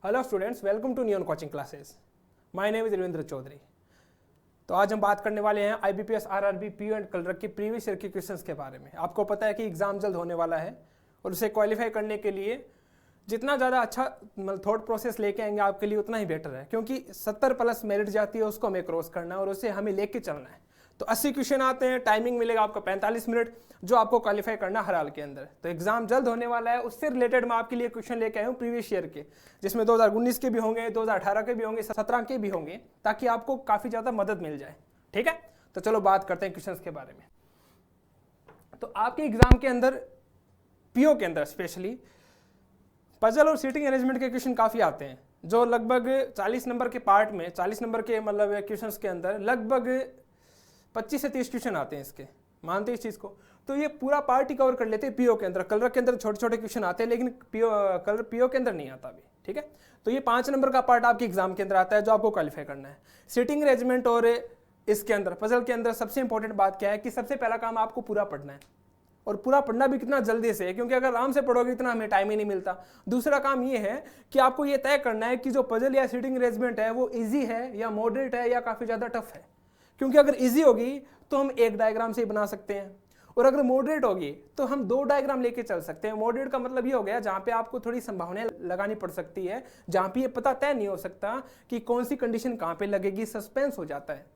Hello students, welcome to neon coaching classes. My name is Ravindra Chaudhary. तो आज हम बात करने वाले हैं IBPS, RRB, PO and clerk की प्रीवियस ईयर के क्वेश्चंस के बारे में। आपको पता है कि एग्जाम जल्द होने वाला है और उसे क्वालिफाई करने के लिए जितना ज़्यादा अच्छा थॉट प्रोसेस लेके आएंगे आपके लिए उतना ही बेटर है, क्योंकि 70 प्लस मेरिट जाती है, उसको हमें क्रॉस करना है और उसे हमें लेके चलना है। तो 80 क्वेश्चन आते हैं, टाइमिंग मिलेगा आपको 45 मिनट, जो आपको क्वालिफाई करना हर हाल के अंदर। तो एग्जाम जल्द होने वाला है, उससे रिलेटेड मैं आपके लिए क्वेश्चन लेके आया हूँ प्रीवियस ईयर के, जिसमें 2019 के भी होंगे, 2018 के भी होंगे, 17 के भी होंगे, ताकि आपको काफ़ी ज़्यादा मदद मिल जाए। ठीक है, तो चलो बात करते हैं क्वेश्चन के बारे में। तो आपके एग्जाम के अंदर, पीओ के अंदर स्पेशली पजल और सीटिंग अरेंजमेंट के क्वेश्चन काफ़ी आते हैं, जो लगभग 40 नंबर के पार्ट में, 40 नंबर के मतलब क्वेश्चंस के अंदर लगभग 25 से 30 क्वेश्चन आते हैं इसके। मानते हैं इस चीज़ को? तो ये पूरा पार्ट ही कवर कर लेते हैं पीओ के अंदर। कलर के अंदर छोटे छोटे क्वेश्चन आते हैं, लेकिन पीओ के अंदर नहीं आता अभी। ठीक है, तो ये 5 नंबर का पार्ट आपके एग्जाम के अंदर आता है, जो आपको क्वालिफाई करना है। सीटिंग अरेंजमेंट और इसके अंदर पजल के अंदर सबसे इंपॉर्टेंट बात क्या है कि सबसे पहला काम आपको पूरा पढ़ना है, और पूरा पढ़ना भी कितना जल्दी से है, क्योंकि अगर आराम से पढ़ोगे इतना हमें टाइम ही नहीं मिलता। दूसरा काम ये है कि आपको ये तय करना है कि जो पजल या सीटिंग अरेंजमेंट है वो इजी है या मॉडरेट है या काफ़ी ज़्यादा टफ है। क्योंकि अगर इजी होगी तो हम एक डायग्राम से ही बना सकते हैं, और अगर मॉडरेट होगी तो हम 2 डायग्राम लेके चल सकते हैं। मॉडरेट का मतलब ये हो गया जहाँ पे आपको थोड़ी संभावनाएं लगानी पड़ सकती है, जहाँ पे ये पता तय नहीं हो सकता कि कौन सी कंडीशन कहाँ पे लगेगी, सस्पेंस हो जाता है।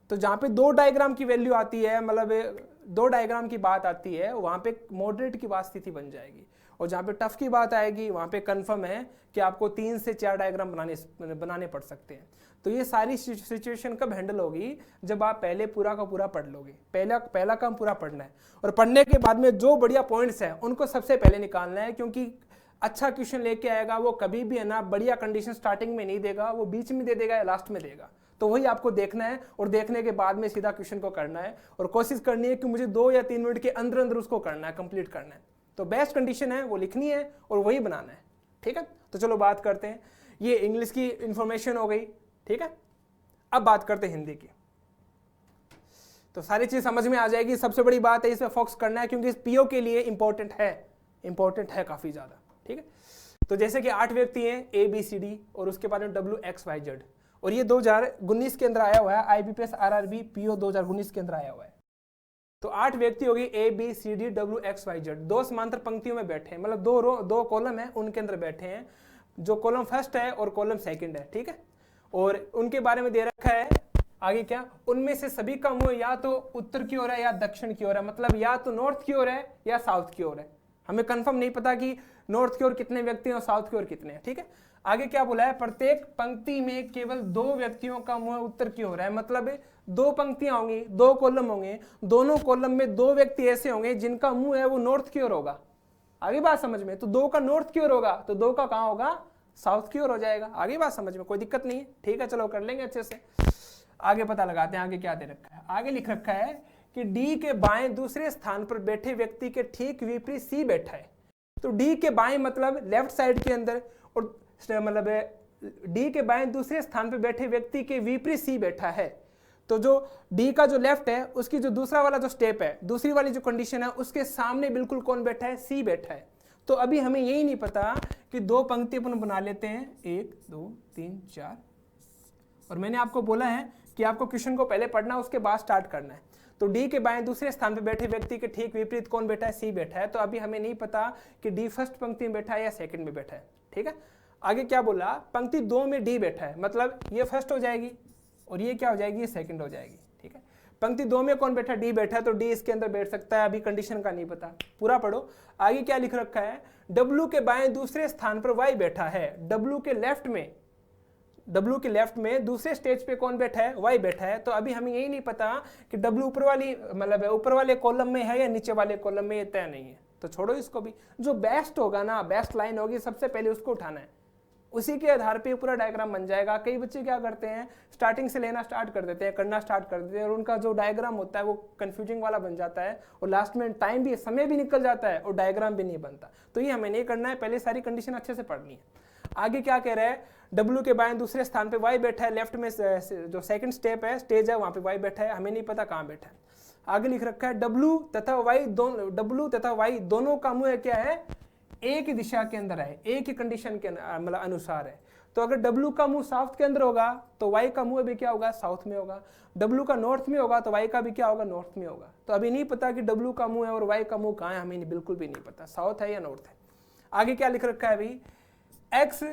तो जहाँ पे 2 डायग्राम की वैल्यू आती है, मतलब 2 डायग्राम की बात आती है, वहाँ पे मॉडरेट की बात स्थिति बन जाएगी। और जहाँ पे टफ की बात आएगी वहाँ पे कंफर्म है कि आपको 3 से 4 डायग्राम बनाने पड़ सकते हैं। तो ये सारी सिचुएशन कब हैंडल होगी? जब आप पहले पूरा का पूरा पढ़ लोगे। पहला काम पूरा पढ़ना है, और पढ़ने के बाद में जो बढ़िया पॉइंट्स हैं उनको सबसे पहले निकालना है, क्योंकि अच्छा क्वेश्चन लेके आएगा वो कभी भी है ना बढ़िया कंडीशन स्टार्टिंग में नहीं देगा, वो बीच में दे देगा या लास्ट में देगा। तो वही आपको देखना है, और देखने के बाद में सीधा क्वेश्चन को करना है, और कोशिश करनी है कि मुझे 2 या 3 मिनट के अंदर अंदर उसको करना है, कंप्लीट करना है। तो बेस्ट कंडीशन है वो लिखनी है और वही बनाना है। ठीक है, तो चलो बात करते हैं। ये इंग्लिश की इंफॉर्मेशन हो गई। ठीक है, अब बात करते हैं हिंदी की। तो सारी चीज समझ में आ जाएगी। सबसे बड़ी बात है इसमें फोकस करना है, क्योंकि इस पीओ के लिए इंपॉर्टेंट है काफी ज्यादा। ठीक है, तो जैसे कि 8 व्यक्ति हैं, ABCD, और उसके बाद में WXYZ, और ये 2019 के अंदर आया हुआ है। आईबीपीएस, आरआरबी, पीओ 2019 के अंदर आया हुआ है। तो 8 व्यक्ति हो गए, ABCD WXYZ, 2 समांतर पंक्तियों में बैठे हैं, मतलब 2 कॉलम है उनके अंदर बैठे हैं, जो कॉलम फर्स्ट है और कॉलम सेकंड है। ठीक है, और उनके बारे में दे रखा है आगे क्या, उनमें से सभी का मुंह या तो उत्तर की ओर है या दक्षिण की ओर है, मतलब या तो नॉर्थ की ओर है या साउथ की ओर है। हमें कंफर्म नहीं पता कि नॉर्थ की ओर कितने व्यक्ति हैं और साउथ की ओर कितने हैं। ठीक है, आगे क्या बोला है, प्रत्येक पंक्ति में केवल 2 व्यक्तियों का मुंह उत्तर की ओर है, मतलब 2 पंक्तियां होंगी, 2 कॉलम होंगे, दोनों कॉलम में 2 व्यक्ति ऐसे होंगे जिनका मुंह है वो नॉर्थ की ओर होगा। आगे बात समझ में? तो 2 का नॉर्थ की ओर होगा तो 2 का कहां होगा, साउथ की ओर हो जाएगा। आगे बात समझ में? कोई दिक्कत नहीं है। ठीक है, चलो कर लेंगे अच्छे से। आगे पता लगाते हैं आगे क्या दे रखा है। आगे लिख रखा है कि डी के बाएं दूसरे स्थान पर बैठे व्यक्ति के ठीक विपरीत सी बैठा है। तो डी के बाएं मतलब लेफ्ट साइड के अंदर, और मतलब डी के बाएं दूसरे स्थान पर बैठे व्यक्ति के विपरीत सी बैठा है। तो जो डी का जो लेफ्ट है उसकी जो दूसरा वाला जो स्टेप है, दूसरी वाली जो कंडीशन है, उसके सामने बिल्कुल कौन बैठा है, सी बैठा है। तो अभी हमें यही नहीं पता कि 2 पंक्ति अपन बना लेते हैं, 1 2 3 4, और मैंने आपको बोला है कि आपको क्वेश्चन को पहले पढ़ना उसके बाद स्टार्ट करना है। तो डी के बाएं दूसरे स्थान पर बैठे व्यक्ति के ठीक विपरीत कौन बैठा है, सी बैठा है। तो अभी हमें नहीं पता कि डी फर्स्ट पंक्ति में बैठा है या सेकंड में बैठा है। ठीक है, आगे क्या बोला, पंक्ति 2 में डी बैठा है, मतलब ये फर्स्ट हो जाएगी और ये क्या हो जाएगी, ये सेकंड हो जाएगी। ठीक है, पंक्ति 2 में कौन बैठा, डी बैठा है, तो डी इसके अंदर बैठ सकता है। अभी कंडीशन का नहीं पता, पूरा पढ़ो। आगे क्या लिख रखा है, डब्ल्यू के बाएं दूसरे स्थान पर वाई बैठा है। डब्ल्यू के लेफ्ट में दूसरे स्टेज पे कौन बैठा है, वाई बैठा है। तो अभी हमें यही नहीं पता कि डब्ल्यू ऊपर वाली मतलब ऊपर वाले कॉलम में है या नीचे वाले कॉलम में, ये तय नहीं है। तो छोड़ो इसको भी, जो बेस्ट होगा ना, बेस्ट लाइन होगी, सबसे पहले उसको उठाना है, उसी के आधार पे पूरा डायग्राम बन जाएगा। कई बच्चे क्या करते हैं, स्टार्टिंग से लेना स्टार्ट कर देते हैं, करना स्टार्ट कर देते हैं, और उनका जो डायग्राम होता है वो कंफ्यूजिंग वाला बन जाता है, और लास्ट में समय भी निकल जाता है और डायग्राम भी नहीं बनता। तो ये हमें नहीं करना है, पहले सारी कंडीशन अच्छे से पढ़नी है। आगे क्या कह रहा है, डब्ल्यू के बाएं दूसरे स्थान पे वाई बैठा है, लेफ्ट में जो सेकंड स्टेज है वहां पे वाई बैठा है, हमें नहीं पता कहां बैठा है। आगे लिख रखा है डब्ल्यू तथा वाई दोनों का मुंह क्या है, एक ही दिशा के अंदर है, एक ही कंडीशन के मतलब अनुसार है। तो अगर W का मुंह साउथ के अंदर होगा तो Y का मुंह भी क्या होगा, साउथ में होगा। W का नॉर्थ में होगा तो Y का भी क्या होगा, नॉर्थ में होगा। तो अभी नहीं पता कि W का मुंह है और Y का मुंह कहाँ है, हमें बिल्कुल भी नहीं पता साउथ है या नॉर्थ है। आगे क्या लिख रखा है अभी, X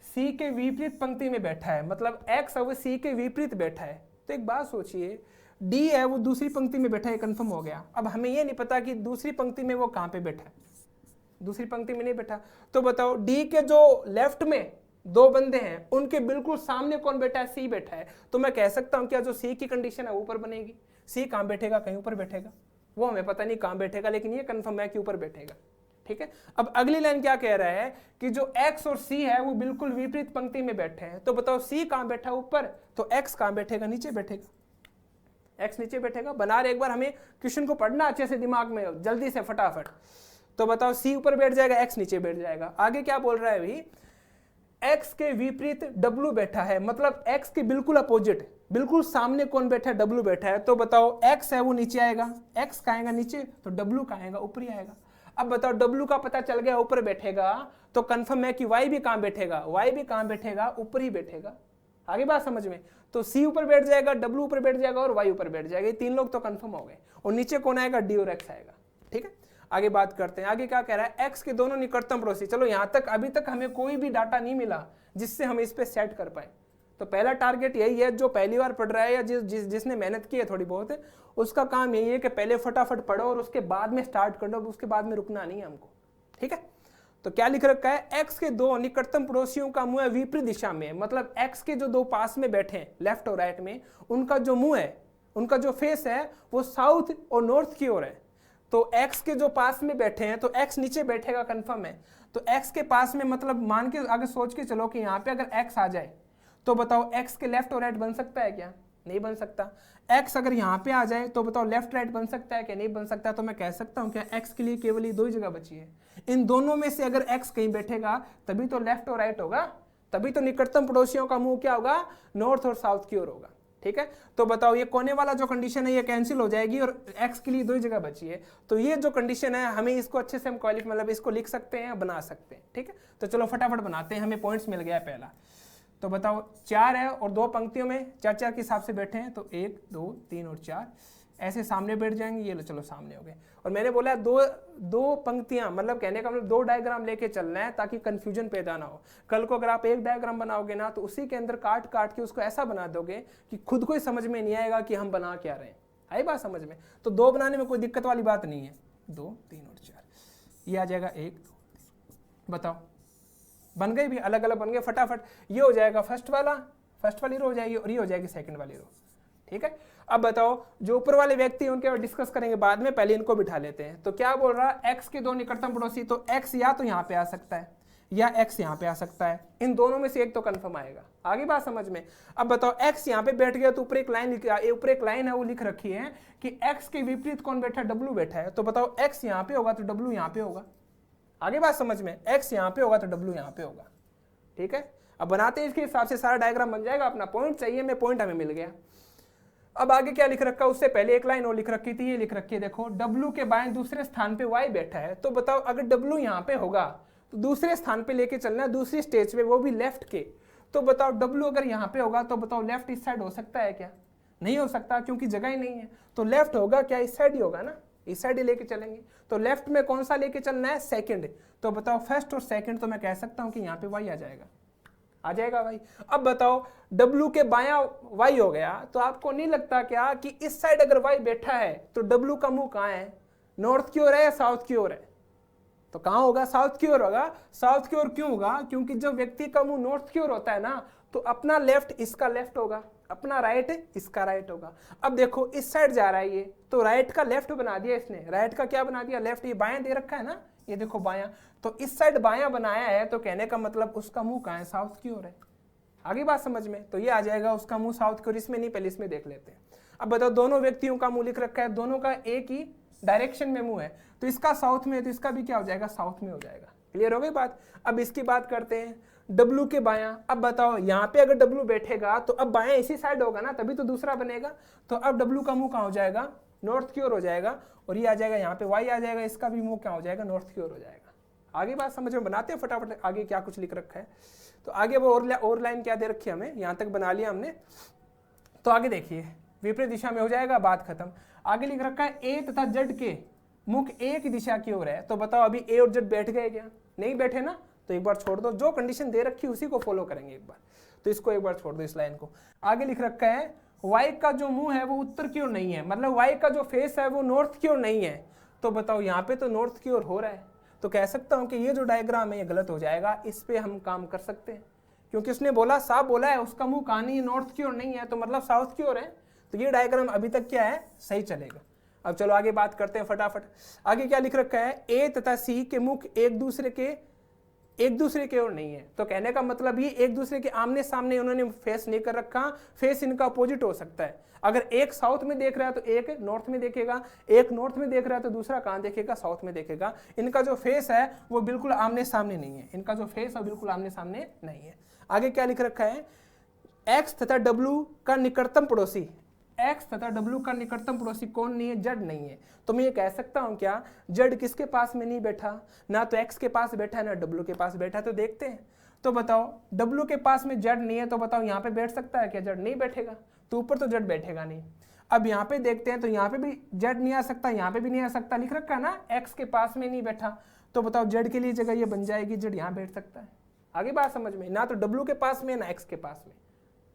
C के विपरीत पंक्ति में बैठा है, मतलब X अब C के विपरीत बैठा है। तो एक बात सोचिए, D है वो दूसरी पंक्ति में बैठा है, कंफर्म हो गया। अब हमें ये नहीं पता कि दूसरी पंक्ति में वो कहाँ पे बैठा है, दूसरी पंक्ति में नहीं बैठा। तो बताओ D के जो लेफ्ट में दो बंदे हैं उनके बिल्कुल सामने कौन बैठा है, C बैठा है। तो मैं कह सकता हूं क्या जो C की कंडीशन है ऊपर बनेगी। C कहां बैठेगा, कहीं ऊपर बैठेगा, वो हमें पता नहीं कहां बैठेगा, लेकिन ये कंफर्म है कि ऊपर बैठेगा। ठीक है। अब अगली लाइन क्या कह रहा है कि जो X और C है वो बिल्कुल विपरीत पंक्ति में बैठे हैं। तो बताओ C कहां बैठा ऊपर, तो X कहां बैठेगा, नीचे बैठेगा। X नीचे बैठेगा। बना रहे, एक बार हमें क्वेश्चन को पढ़ना अच्छे से दिमाग में, जल्दी से फटाफट। तो बताओ C ऊपर बैठ जाएगा, X नीचे बैठ जाएगा। आगे क्या बोल रहा है अभी, X के विपरीत W बैठा है, मतलब X के बिल्कुल अपोजिट, बिल्कुल सामने कौन बैठा है, W बैठा है। तो बताओ X है वो नीचे आएगा, X का आएगा नीचे, तो W का आएगा ऊपर ही आएगा। अब बताओ W का पता चल गया ऊपर बैठेगा, तो कंफर्म है कि Y भी कहां बैठेगा, Y भी कहां बैठेगा, ऊपर ही बैठेगा। आगे बात समझ में। तो C ऊपर बैठ जाएगा, W ऊपर बैठ जाएगा और Y ऊपर बैठ जाएगा। ये तीन लोग तो कंफर्म हो गए। और नीचे कौन आएगा, D और X आएगा। ठीक है। आगे बात करते हैं, आगे क्या कह रहा है, X के दोनों निकटतम पड़ोसी। चलो यहां तक अभी तक हमें कोई भी डाटा नहीं मिला जिससे हम इस पे सेट कर पाए। तो पहला टारगेट यही है, जो पहली बार पढ़ रहा है या जिसने मेहनत की है थोड़ी बहुत, उसका काम यही है कि पहले फटाफट पढ़ो और उसके बाद में स्टार्ट कर लो, उसके बाद में रुकना नहीं है हमको। ठीक है। तो क्या लिख रखा है, X के दो निकटतम पड़ोसियों का मुंह है विपरीत दिशा में, मतलब X के जो दो पास में बैठे हैं लेफ्ट और राइट में, उनका जो मुंह है, उनका जो फेस है वो साउथ और नॉर्थ की ओर है। तो X के जो पास में बैठे हैं तो X नीचे बैठेगा, कंफर्म है। तो X के पास में मतलब मान के अगर सोच के चलो कि यहाँ पे अगर X आ जाए तो बताओ X के लेफ्ट और राइट बन सकता है क्या, नहीं बन सकता। X अगर यहाँ पे आ जाए तो बताओ लेफ्ट राइट बन सकता है क्या, नहीं बन सकता। तो मैं कह सकता हूँ क्या, X के लिए केवल ये दो ही जगह बची है। इन दोनों में से अगर X कहीं बैठेगा तभी तो लेफ्ट और राइट होगा, तभी तो निकटतम पड़ोसियों का मुंह क्या होगा, नॉर्थ और साउथ की ओर होगा। ठीक है। तो बताओ ये कोने वाला जो कंडीशन है ये कैंसिल हो जाएगी और X के लिए दो ही जगह बची है। तो ये जो कंडीशन है हमें इसको अच्छे से हम क्वालिफाई मतलब इसको लिख सकते हैं, बना सकते हैं। ठीक है। तो चलो फटाफट बनाते हैं, हमें पॉइंट्स मिल गया पहला। तो बताओ 4 है और दो पंक्तियों में 4-4 के हिसाब से बैठे हैं, तो 1 2 3 और 4 ऐसे सामने बैठ जाएंगे। ये लो चलो सामने हो गए। और मैंने बोला दो पंक्तियां, मतलब कहने का मतलब 2 डायग्राम लेके चलना है ताकि कंफ्यूजन पैदा ना हो। कल को अगर आप एक डायग्राम बनाओगे ना तो उसी के अंदर काट काट के उसको ऐसा बना दोगे कि खुद को ही समझ में नहीं आएगा कि हम बना क्या रहे हैं। आई बात समझ में। तो 2 बनाने में कोई दिक्कत वाली बात नहीं है। 2 3 और 4 ये आ जाएगा 1 2। बताओ बन गए भी, अलग अलग बन गए फटाफट। ये हो जाएगा फर्स्ट वाली रो हो जाएगी और ये हो जाएगी सेकंड वाली रो। ठीक है। अब बताओ जो ऊपर वाले व्यक्ति हैं उनके डिस्कस करेंगे बाद में, पहले इनको बिठा लेते हैं। तो क्या बोल रहा है, X के दो निकटतम पड़ोसी, तो X या तो यहाँ पे आ सकता है या X यहाँ पे आ सकता है, इन दोनों में से एक तो कंफर्म आएगा। आगे बात समझ में। अब बताओ X यहाँ पे बैठ गया तो ऊपर एक लाइन है वो लिख रखी है कि X के विपरीत कौन बैठा है, W बैठा है। तो बताओ X यहाँ पे होगा तो W यहाँ पे होगा। आगे बात समझ में, X यहाँ पे होगा तो W यहाँ पे होगा। ठीक है। अब बनाते हैं, इसके हिसाब से सारा डायग्राम बन जाएगा। अपना पॉइंट चाहिए, मैं पॉइंट हमें मिल गया। अब आगे क्या लिख रखा है, उससे पहले एक लाइन और लिख रखी थी, ये लिख रखी है देखो, W के बाएं दूसरे स्थान पे Y बैठा है। तो बताओ अगर W यहाँ पे होगा तो दूसरे स्थान पे लेके चलना है, दूसरी स्टेज पे, वो भी लेफ्ट के। तो बताओ W अगर यहाँ पे होगा तो बताओ लेफ्ट इस साइड हो सकता है क्या, नहीं हो सकता क्योंकि जगह ही नहीं है। तो लेफ्ट होगा क्या, इस साइड ही होगा ना, इस साइड ही लेके चलेंगे। तो लेफ्ट में कौन सा लेके चलना है, सेकंड। तो बताओ फर्स्ट और सेकंड, तो मैं कह सकता हूं कि यहाँ पे Y आ जाएगा भाई। अब बताओ W के बायां Y हो गया, तो आपको नहीं लगता क्या कि इस साइड अगर Y बैठा है तो W का मुंह कहाँ है, नॉर्थ की ओर है या साउथ की ओर है, तो कहाँ होगा, साउथ की ओर होगा। साउथ की ओर क्यों होगा, क्योंकि जब व्यक्ति का मुंह नॉर्थ की ओर होता है ना तो अपना लेफ्ट इसका लेफ्ट होगा, अपना राइट इसका राइट होगा। अब देखो इस साइड जा रहा है ये, तो राइट का लेफ्ट बना दिया इसने, राइट का क्या बना दिया, लेफ्ट। ये बायां दे रखा है ना, ये देखो बायां, तो इस साइड बायां बनाया है, तो कहने का मतलब उसका मुंह कहाँ है, साउथ की ओर है। आगे बात समझ में। तो ये आ जाएगा उसका मुंह साउथ की ओर। इसमें नहीं, पहले इसमें देख लेते हैं। अब बताओ दोनों व्यक्तियों का मुंह लिख रखा है, दोनों का एक ही डायरेक्शन में मुंह है, तो इसका साउथ में है तो इसका भी क्या हो जाएगा, साउथ में हो जाएगा। क्लियर हो गई बात। अब इसकी बात करते हैं W के बायां। अब बताओ यहाँ पे अगर W बैठेगा तो अब बायां इसी साइड होगा ना, तभी तो दूसरा बनेगा। तो अब W का मुंह कहाँ हो जाएगा, नॉर्थ की ओर हो जाएगा। और ये आ जाएगा यहाँ पे Y आ जाएगा, इसका भी मुंह क्या हो जाएगा, नॉर्थ की ओर हो जाएगा। आगे बात समझ में बनाते हैं फटाफट, आगे क्या कुछ लिख रखा है। तो आगे वो और लाइन क्या दे रखी है हमें, यहाँ तक बना लिया हमने। तो आगे देखिए विपरीत दिशा में हो जाएगा, बात खत्म। आगे लिख रखा है ए तथा जेड के मुख एक दिशा की ओर है। तो बताओ अभी ए और जेड बैठ गए क्या? नहीं बैठे ना, तो एक बार छोड़ दो, जो कंडीशन दे रखी है उसी को फॉलो करेंगे एक बार। तो इसको एक बार छोड़ दो, इस लाइन को। आगे लिख रखा है वाई का जो मुंह है वो उत्तर की ओर नहीं है, मतलब वाई का जो फेस है वो नॉर्थ की ओर नहीं है। तो बताओ यहाँ पे तो नॉर्थ की ओर हो रहा है, तो कह सकता हूं कि ये जो डायग्राम है ये गलत हो जाएगा। इस पे हम काम कर सकते हैं, क्योंकि उसने बोला, साफ बोला है उसका मुंह कहां नहीं है, नॉर्थ की ओर नहीं है, तो मतलब साउथ की ओर है। तो ये डायग्राम अभी तक क्या है, सही चलेगा। अब चलो आगे बात करते हैं फटाफट। आगे क्या लिख रखा है, ए तथा सी के मुख एक दूसरे के ओर नहीं है। तो कहने का मतलब ये एक दूसरे के आमने सामने उन्होंने फेस नहीं कर रखा, फेस इनका अपोजिट हो सकता है। अगर एक साउथ में देख रहा है तो एक नॉर्थ में देखेगा, एक नॉर्थ में देख रहा है तो दूसरा कहां देखेगा, साउथ में देखेगा। इनका जो फेस है वो बिल्कुल आमने सामने नहीं है, इनका जो फेस है बिल्कुल आमने सामने नहीं है। आगे क्या लिख रखा है, एक्स तथा डब्ल्यू का निकटतम पड़ोसी, एक्स तथा डब्ल्यू का निकटतम पड़ोसी कौन नहीं है, जेड नहीं है। तो मैं ये कह सकता हूं क्या, जेड किसके पास में नहीं बैठा, ना तो एक्स के पास बैठा है ना डब्ल्यू के पास बैठा है। तो देखते हैं, तो बताओ डब्ल्यू के पास में जेड नहीं है, तो बताओ यहाँ पे बैठ सकता है क्या, जेड नहीं बैठेगा। तो ऊपर तो जेड बैठेगा नहीं। अब यहाँ पे देखते हैं, तो यहाँ पे भी जेड नहीं आ सकता, यहाँ पे भी नहीं आ सकता, लिख रखा है ना एक्स के पास में नहीं बैठा। तो बताओ जेड के लिए जगह ये बन जाएगी, जेड यहाँ बैठ सकता है। आगे बात समझ में, ना तो डब्ल्यू के पास में ना एक्स के पास में।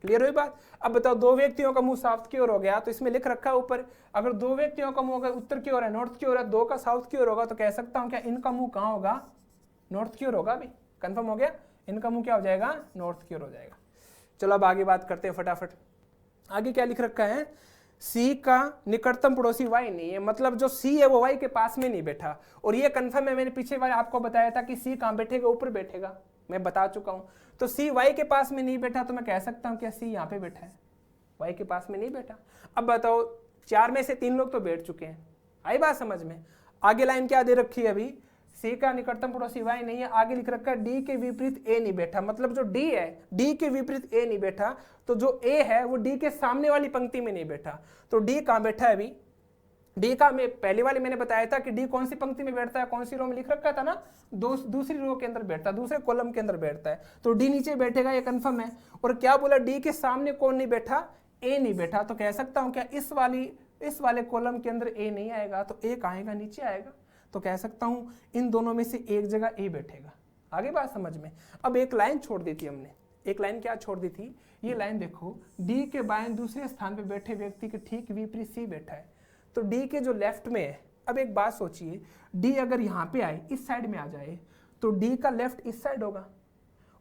क्लियर हुई बात। अब बताओ दो व्यक्तियों का मुंह साउथ की ओर हो गया, तो इसमें लिख रखा है ऊपर, अगर दो व्यक्तियों का मुंह अगर उत्तर की ओर है, नॉर्थ की ओर है, दो का साउथ की ओर होगा, तो कह सकता हूं क्या इनका मुंह कहां होगा, नॉर्थ की ओर होगा। अभी कंफर्म हो गया, इनका मुंह क्या हो जाएगा, नॉर्थ की ओर हो जाएगा। चलो अब आगे बात करते हैं फटाफट। आगे क्या लिख रखा है, सी का निकटतम पड़ोसी वाई नहीं है, मतलब जो सी है वो वाई के पास में नहीं बैठा। और ये कंफर्म है, मैंने पीछे बार आपको बताया था कि सी कहां बैठेगा, ऊपर बैठेगा, मैं बता चुका हूं। तो सी वाई के पास में नहीं बैठा, तो मैं कह सकता हूं क्या सी यहाँ पे बैठा है, वाई के पास में नहीं बैठा। अब बताओ चार में से तीन लोग तो बैठ चुके हैं, आई बात समझ में। आगे लाइन क्या दे रखी है, अभी सी का निकटतम पड़ोसी वाई नहीं है। आगे लिख रखा है डी के विपरीत ए नहीं बैठा, मतलब जो डी है डी के विपरीत ए नहीं बैठा। तो जो ए है वो डी के सामने वाली पंक्ति में नहीं बैठा। तो डी कहां बैठा है, अभी डी का मैं पहले वाले मैंने बताया था कि डी कौन सी पंक्ति में बैठता है, कौन सी रो में लिख रखा था ना, दूसरी रो के अंदर बैठता है, दूसरे कॉलम के अंदर बैठता है। तो डी नीचे बैठेगा, ये कंफर्म है। और क्या बोला, डी के सामने कौन नहीं बैठा, ए नहीं बैठा। तो कह सकता हूं क्या इस वाले कॉलम के अंदर ए नहीं आएगा, तो ए आएगा, नीचे आएगा। तो कह सकता हूं इन दोनों में से एक जगह ए बैठेगा। आगे बात समझ में। अब एक लाइन छोड़ दी थी हमने, एक लाइन क्या छोड़ दी थी, ये लाइन देखो, डी के बाएं दूसरे स्थान पे बैठे व्यक्ति के ठीक विपरीत सी बैठा है। तो डी के जो लेफ्ट में है, अब एक बात सोचिए, डी अगर यहाँ पे आए, इस साइड में आ जाए, तो डी का लेफ्ट इस साइड होगा,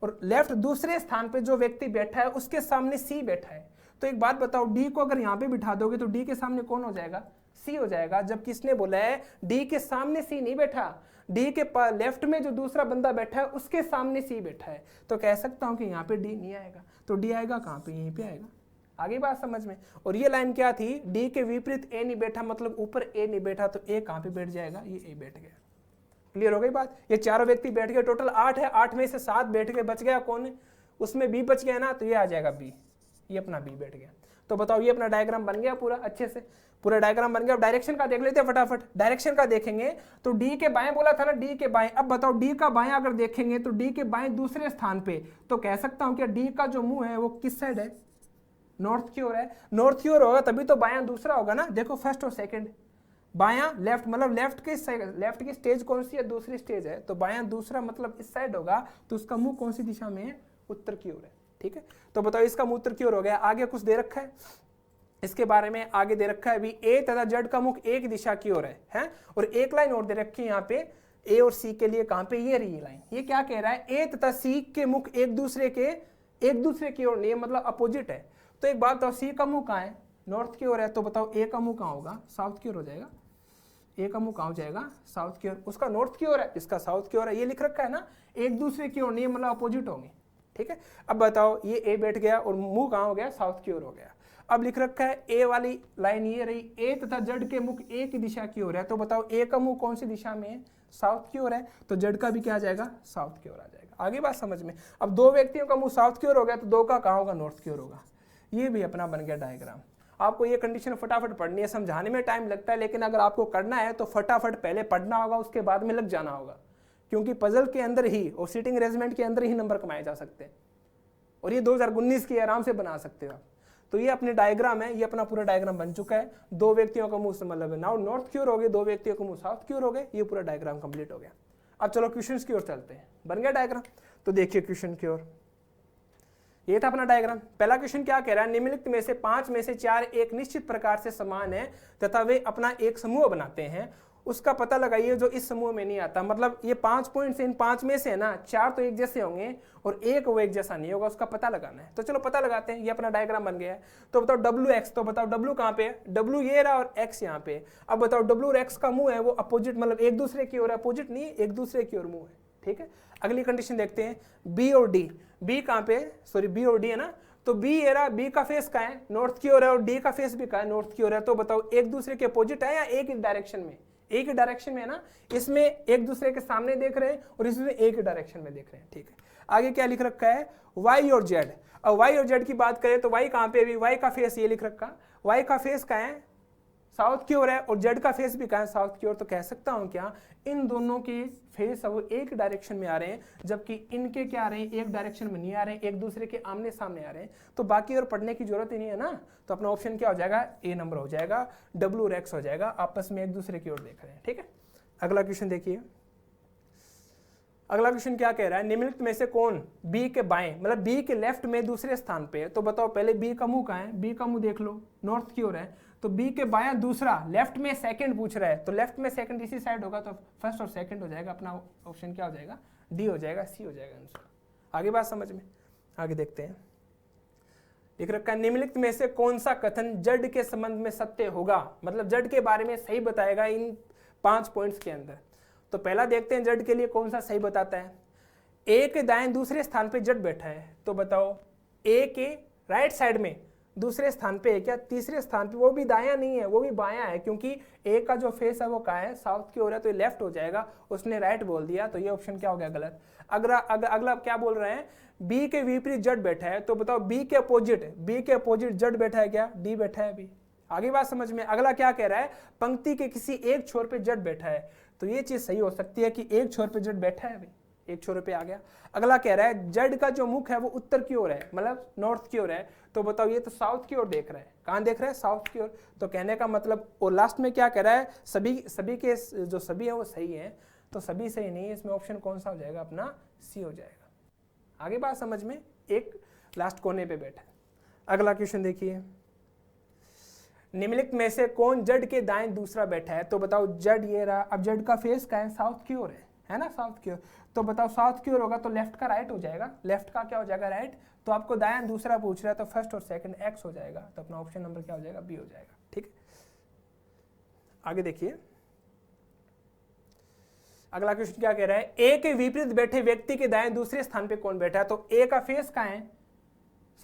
और लेफ्ट दूसरे स्थान पे जो व्यक्ति बैठा है उसके सामने सी बैठा है। तो एक बात बताओ, डी को अगर यहाँ पे बिठा दोगे तो डी के सामने कौन हो जाएगा, सी हो जाएगा। जब किसने बोला है डी के सामने सी नहीं बैठा, डी के लेफ्ट में जो दूसरा बंदा बैठा है उसके सामने सी बैठा है। तो कह सकता हूं कि यहाँ पे डी नहीं आएगा, तो डी आएगा कहाँ पे, यहीं पे आएगा। आगे बात समझ में। और ये लाइन क्या थी, डी के विपरीत ए नहीं बैठा, मतलब ऊपर ए नहीं बैठा, तो ए कहाँ पे बैठ जाएगा, ये ए बैठ गया। क्लियर हो गई बात। ये चारों व्यक्ति बैठ गए, टोटल 8 है, 8 में से 7 बैठ गए, बच गया कौन, उसमें बी बच गया ना, तो ये आ जाएगा बी, ये अपना बी बैठ गया। तो बताओ ये अपना डायग्राम बन गया पूरा अच्छे से, पूरा डायग्राम बन गया। अब डायरेक्शन का देख लेते हैं फटाफट। डायरेक्शन का देखेंगे तो डी के बाएं बोला था ना, डी के बाएं। अब बताओ डी का बाएं अगर देखेंगे तो डी के बाएं दूसरे स्थान पे, तो कह सकता हूं कि डी का जो मुंह है वो किस साइड है, नॉर्थ की ओर है। नॉर्थ की ओर होगा तभी तो बायां दूसरा होगा ना। देखो फर्स्ट और सेकंड, बायां लेफ्ट, मतलब लेफ्ट की स्टेज कौन सी है, दूसरी स्टेज है, तो बायां दूसरा मतलब इस साइड होगा। तो उसका मुंह कौन सी दिशा में है, उत्तर की ओर है। ठीक है, तो बताओ इसका मुंह उत्तर की ओर हो गया। आगे कुछ दे रखा है इसके बारे में, आगे दे रखा है अभी ए तथा जेड का मुख एक दिशा की ओर है। और एक लाइन और दे रखी है यहाँ पे ए और सी के लिए, कहां पे, ये रही लाइन। ये क्या कह रहा है, ए तथा सी के मुख एक दूसरे की ओर नहीं है, मतलब अपोजिट है। तो एक बात बताओ, सी का मुंह कहां है, नॉर्थ की ओर है, तो बताओ ए का मुंह कहां होगा, साउथ की ओर हो जाएगा। ए का मुंह कहां हो जाएगा, साउथ की ओर। उसका नॉर्थ की ओर है, इसका साउथ की ओर है। ये लिख रखा है ना, एक दूसरे की ओर नहीं है, मतलब अपोजिट होंगे। ठीक है, अब बताओ ये ए बैठ गया और मुंह कहां हो गया, साउथ की ओर हो गया। अब लिख रखा है ए वाली लाइन ये रही, ए तथा जेड के मुख एक ही दिशा की ओर है। तो बताओ ए का मुंह कौन सी दिशा में है, साउथ की ओर है, तो जेड का भी क्या आ जाएगा, साउथ की ओर आ जाएगा। आगे बात समझ में। अब दो व्यक्तियों का मुंह साउथ की ओर हो गया, तो दो का कहां होगा, नॉर्थ की ओर होगा। ये भी अपना बन गया डायग्राम। आपको ये कंडीशन फटाफट पढ़नी है, समझाने में टाइम लगता है, लेकिन अगर आपको करना है तो फटाफट पहले पढ़ना होगा, उसके बाद में लग जाना होगा। क्योंकि पजल के अंदर ही और सीटिंग अरेंजमेंट के अंदर ही नंबर कमाए जा सकते हैं, और ये 2019 की आराम से बना सकते हो आप। तो ये अपने डायग्राम है, ये अपना पूरा डायग्राम बन चुका है। दो व्यक्तियों का मुंह से मतलब नाउ नॉर्थ की ओर हो गए, दो व्यक्तियों का मुंह साउथ की ओर हो गए, ये पूरा डायग्राम कंप्लीट हो गया। अब चलो क्वेश्चंस की ओर चलते हैं। बन गया डायग्राम, तो देखिए क्वेश्चन की ओर। ये था अपना डायग्राम। पहला क्वेश्चन क्या कह रहा है, निम्नलिखित में से 5 में से 4 एक निश्चित प्रकार से समान है तथा वे अपना एक समूह बनाते हैं, उसका पता लगाइए जो इस समूह में नहीं आता। मतलब ये 5 पॉइंट्स, इन 5 में से है ना 4 तो एक जैसे होंगे और एक वो एक जैसा नहीं होगा, उसका पता लगाना है। तो चलो पता लगाते हैं। ये अपना डायग्राम बन गया है। तो बताओ डब्ल्यू एक्स, तो बताओ डब्ल्यू कहाँ पे है, डब्ल्यू ये रहा और एक्स यहाँ पे। अब बताओ डब्ल्यू और एक्स का मुंह है वो अपोजिट, मतलब एक दूसरे की ओर, अपोजिट नहीं एक दूसरे की ओर मुंह है, ठीक है। अगली कंडीशन देखते हैं, बी और डी। बी कहाँ पे, सॉरी बी और डी है ना, तो बी ये रहा, बी का फेस का है नॉर्थ की ओर है और डी का फेस भी का है नॉर्थ की ओर है। तो बताओ एक दूसरे के अपोजिट है या एक ही डायरेक्शन में, एक ही डायरेक्शन में है ना। इसमें एक दूसरे के सामने देख रहे हैं और इसमें एक ही डायरेक्शन में देख रहे हैं, ठीक है। आगे क्या लिख रखा है, वाई और जेड। अब वाई और जेड की बात करें तो वाई कहाँ पे, अभी वाई का फेस ये लिख रखा, वाई का फेस का है साउथ की ओर है और जेड का फेस भी कहाँ है साउथ की ओर। तो कह सकता हूं क्या, इन दोनों के फेस वो एक डायरेक्शन में आ रहे हैं, जबकि इनके क्या आ रहे हैं, एक डायरेक्शन में नहीं आ रहे हैं, एक दूसरे के आमने सामने आ रहे हैं। तो बाकी और पढ़ने की जरूरत ही नहीं है ना। तो अपना ऑप्शन क्या हो जाएगा, ए नंबर हो जाएगा, डब्ल्यू और एक्स हो जाएगा, आपस में एक दूसरे की ओर देख रहे हैं, ठीक है। अगला क्वेश्चन देखिए। अगला क्वेश्चन क्या कह रहा है, निम्नलिखित में से कौन बी के बाएं, मतलब बी के लेफ्ट में दूसरे स्थान पे है। तो बताओ पहले बी का मुंह कहाँ है, बी का मुंह देख लो नॉर्थ की ओर है, तो बी के बायां दूसरा, लेफ्ट में सेकंड पूछ रहा है, तो लेफ्ट में सेकंड इसी साइड होगा, तो फर्स्ट और सेकंड हो जाएगा। अपना ऑप्शन क्या हो जाएगा, डी हो जाएगा, सी हो जाएगा आंसर। आगे बात समझ में, आगे देखते हैं। लिख रखा है, निम्नलिखित में से कौन सा कथन जड़ के संबंध में सत्य होगा, मतलब जड़ के बारे में सही बताएगा इन 5 पॉइंट्स के अंदर। तो पहला देखते हैं जड़ के लिए कौन सा सही बताता है। ए के दाएं दूसरे स्थान पे जड़ बैठा है, तो बताओ ए के राइट साइड में दूसरे स्थान पे है क्या, तीसरे स्थान पे, वो भी दायां नहीं है वो भी बायां है, क्योंकि ए का जो फेस है वो कहाँ है, साउथ की ओर है, तो ये लेफ्ट हो जाएगा। उसने राइट बोल दिया, तो ये ऑप्शन क्या हो गया, गलत। अगला क्या बोल रहे हैं, बी के विपरीत जड़ बैठा है, तो बताओ बी के अपोजिट जड़ बैठा है क्या, डी बैठा है अभी। आगे बात समझ में। अगला क्या कह रहा है, पंक्ति के किसी एक छोर पे जड़ बैठा है, तो ये चीज सही हो सकती है कि एक छोर पे जड़ बैठा है अभी, एक छोर पे आ गया। अगला कह रहा है जड़ का जो मुख है वो उत्तर की ओर है, मतलब नॉर्थ की ओर है, तो बताओ ये तो साउथ की ओर देख रहा है, कहां देख रहा है, साउथ की ओर। तो कहने का मतलब, और लास्ट में क्या कह रहा है, सभी के जो सभी है वो सही है, तो सभी सही नहीं है, इसमें ऑप्शन कौन सा हो जाएगा, अपना सी हो जाएगा। आगे बात समझ में, एक लास्ट कोने पे बैठा है। अगला क्वेश्चन देखिए, निम्नलिखित में से कौन जड़ के दाएं दूसरा बैठा है, तो बताओ जड़ ये रहा, अब जड़ का फेस का है साउथ की ओर है ना, साउथ की ओर। तो बताओ साउथ की ओर होगा तो लेफ्ट का राइट हो जाएगा, लेफ्ट का क्या हो जाएगा, राइट। तो आपको दायां दूसरा पूछ रहा है, तो फर्स्ट और सेकंड एक्स हो जाएगा, तो अपना ऑप्शन नंबर क्या हो जाएगा, बी हो जाएगा, ठीक है। आगे देखिए, अगला क्वेश्चन क्या कह रहा है, ए के विपरीत बैठे व्यक्ति के दाएं दूसरे स्थान पे कौन बैठा है, तो ए का फेस कहाँ है,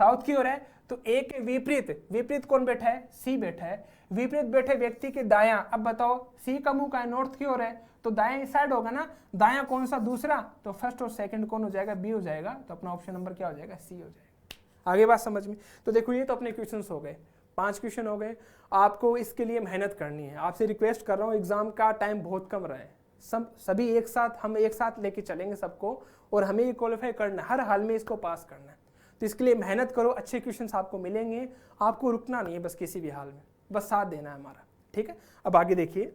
साउथ की ओर है, तो ए के विपरीत कौन बैठा है, सी बैठा है। विपरीत बैठे व्यक्ति के दायां, अब बताओ सी का मुंह का है नॉर्थ की ओर है, तो दायां इस साइड होगा ना, दायां कौन सा, दूसरा, तो फर्स्ट और सेकंड कौन हो जाएगा, बी हो जाएगा, तो अपना ऑप्शन नंबर क्या हो जाएगा, सी हो जाएगा। आगे बात समझ में। तो देखो ये तो अपने क्वेश्चंस हो गए, 5 क्वेश्चन हो गए। आपको इसके लिए मेहनत करनी है, आपसे रिक्वेस्ट कर रहा हूँ, एग्जाम का टाइम बहुत कम रहा है, सभी एक साथ, हम एक साथ लेके चलेंगे सबको, और हमें ये क्वालिफाई करना है, हर हाल में इसको पास करना है। तो इसके लिए मेहनत करो, अच्छे क्वेश्चंस आपको मिलेंगे, आपको रुकना नहीं है बस किसी भी हाल में, बस साथ देना है हमारा, ठीक है। अब आगे देखिए,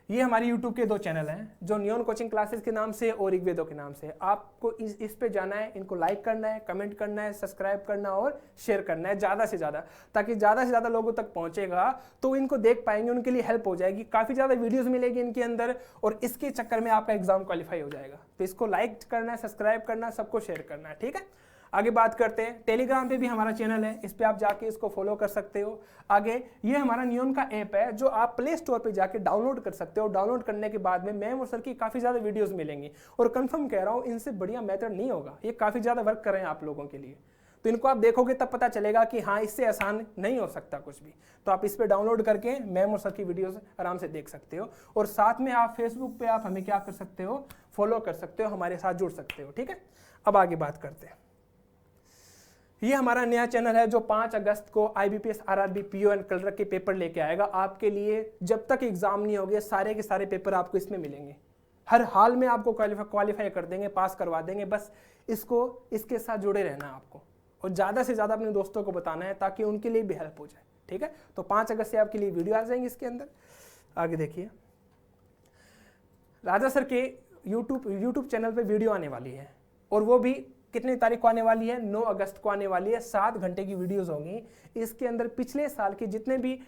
ये हमारी YouTube के 2 चैनल हैं, जो नियॉन कोचिंग क्लासेस के नाम से और ऋग्वेदो के नाम से। आपको इस पे जाना है, इनको लाइक करना है, कमेंट करना है, सब्सक्राइब करना और शेयर करना है ज़्यादा से ज़्यादा, ताकि ज़्यादा से ज़्यादा लोगों तक पहुँचेगा तो इनको देख पाएंगे, उनके लिए हेल्प हो जाएगी, काफ़ी ज़्यादा वीडियोज़ मिलेगी इनके अंदर, और इसके चक्कर में आपका एग्जाम क्वालिफाई हो जाएगा। तो इसको लाइक करना है, सब्सक्राइब करना है, सबको शेयर करना है, ठीक है। आगे बात करते हैं, टेलीग्राम पे भी हमारा चैनल है, इस पे आप जाके इसको फॉलो कर सकते हो। आगे ये हमारा नियॉन का ऐप है, जो आप प्ले स्टोर पे जाके डाउनलोड कर सकते हो। डाउनलोड करने के बाद में मैम और सर की काफ़ी ज़्यादा वीडियोस मिलेंगी, और कंफर्म कह रहा हूँ इनसे बढ़िया मेथड नहीं होगा, ये काफ़ी ज़्यादा वर्क कर रहे हैं आप लोगों के लिए। तो इनको आप देखोगे तब पता चलेगा कि हाँ, इससे आसान नहीं हो सकता कुछ भी। तो आप इस पर डाउनलोड करके मैम और सर की वीडियोस आराम से देख सकते हो, और साथ में आप फेसबुक पे आप हमें क्या कर सकते हो, फॉलो कर सकते हो, हमारे साथ जुड़ सकते हो, ठीक है। अब आगे बात करते हैं, ये हमारा नया चैनल है जो 5 अगस्त को IBPS RRB PO and clerk के पेपर लेके आएगा आपके लिए। जब तक एग्जाम नहीं हो गए सारे के सारे पेपर आपको इसमें मिलेंगे, हर हाल में आपको क्वालिफाई कर देंगे, पास करवा देंगे। बस इसके साथ जुड़े रहना आपको, और ज़्यादा से ज़्यादा अपने दोस्तों को बताना है ताकि उनके लिए भी हेल्प हो जाए। ठीक है, तो 5 अगस्त से आपके लिए वीडियो आ जाएंगे इसके अंदर। आगे देखिए, राजा सर के यूट्यूब चैनल पे वीडियो आने वाली है, और वो भी कितनी तारीख को आने वाली है? 9 अगस्त को आने वाली है। 7 घंटे की वीडियोस होंगी। इसके अंदर पिछले साल के जितने भी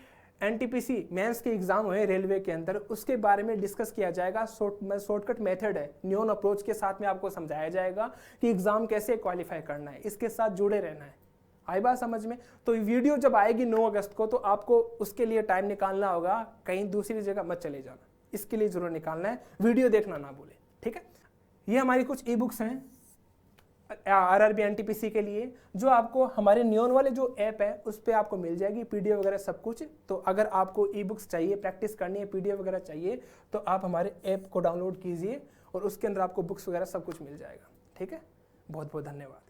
NTPC मेंस के एग्जाम हुए रेलवे के अंदर, उसके बारे में डिस्कस किया जाएगा। शॉर्टकट मेथड है, न्यून अप्रोच के साथ में आपको समझाया जाएगा कि एग्जाम कैसे क्वालिफाई करना है। इसके साथ जुड़े रहना है। आई बात समझ में? तो वीडियो जब आएगी 9 अगस्त को, तो आपको उसके लिए टाइम निकालना होगा, कहीं दूसरी जगह मत चले जाना, इसके लिए जरूर निकालना है। वीडियो देखना ना भूलें। ठीक है, ये हमारी कुछ ई बुक्स हैं RRB NTPC के लिए, जो आपको हमारे न्योन वाले जो ऐप है उस पर आपको मिल जाएगी, PDF वगैरह सब कुछ। तो अगर आपको ई बुक्स चाहिए, प्रैक्टिस करनी है, PDF वगैरह चाहिए, तो आप हमारे ऐप को डाउनलोड कीजिए और उसके अंदर आपको बुक्स वगैरह सब कुछ मिल जाएगा। ठीक है, बहुत बहुत धन्यवाद।